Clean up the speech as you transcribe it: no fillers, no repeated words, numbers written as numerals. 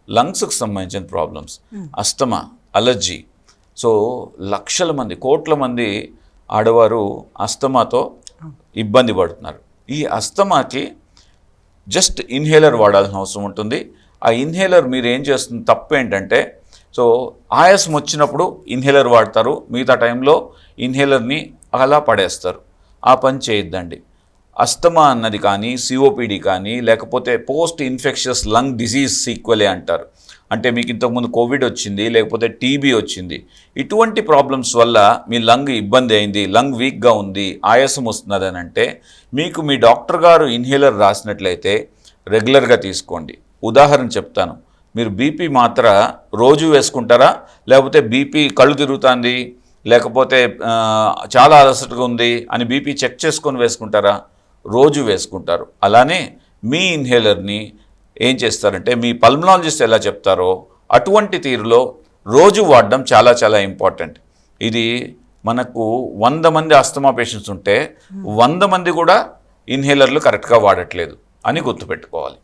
లంగ్స్కి సంబంధించిన problems, asthma, allergy. So లక్షల మంది, కోట్ల మంది ఆడవారు అస్తమాతో ఇబ్బంది పడుతున్నారు. ఈ అస్తమాకి జస్ట్ ఇన్హేలర్ వాడాల్సిన అవసరం ఉంటుంది. ఆ ఇన్హేలర్ మీరు ఏం చేస్తుంది, తప్పు ఏంటంటే, సో ఆయాసం వచ్చినప్పుడు ఇన్హేలర్ వాడతారు, మిగతా టైంలో ఇన్హేలర్ని అలా పడేస్తారు. ఆ పని చేయొద్దండి. అస్తమా అన్నది కానీ, సిఓపిడి కానీ, లేకపోతే పోస్ట్ ఇన్ఫెక్షస్ లంగ్ డిసీజ్ సీక్వెలే అంటారు. అంటే మీకు ఇంతకుముందు కోవిడ్ వచ్చింది, లేకపోతే టీబీ వచ్చింది, ఇటువంటి ప్రాబ్లమ్స్ వల్ల మీ లంగ్ ఇబ్బంది అయింది, లంగ్ వీక్గా ఉంది, ఆయాసం వస్తున్నది అని అంటే మీకు మీ డాక్టర్ గారు ఇన్హేలర్ రాసినట్లయితే రెగ్యులర్గా తీసుకోండి. ఉదాహరణ చెప్తాను, మీరు బీపీ మాత్ర రోజు వేసుకుంటారా, లేకపోతే బీపీ కళ్ళు తిరుగుతుంది, లేకపోతే చాలా అలసటగా ఉంది అని బీపీ చెక్ చేసుకొని వేసుకుంటారా? రోజు వేసుకుంటారు. అలానే మీ ఇన్హేలర్ని ఏం చేస్తారంటే, మీ పల్మనాలజిస్ట్ ఎలా చెప్తారో అటువంటి తీరులో రోజు వాడడం చాలా చాలా ఇంపార్టెంట్. ఇది మనకు 100 మంది అస్తమా పేషెంట్స్ ఉంటే 100 మంది కూడా ఇన్హేలర్లు కరెక్ట్గా వాడట్లేదు అని గుర్తుపెట్టుకోవాలి.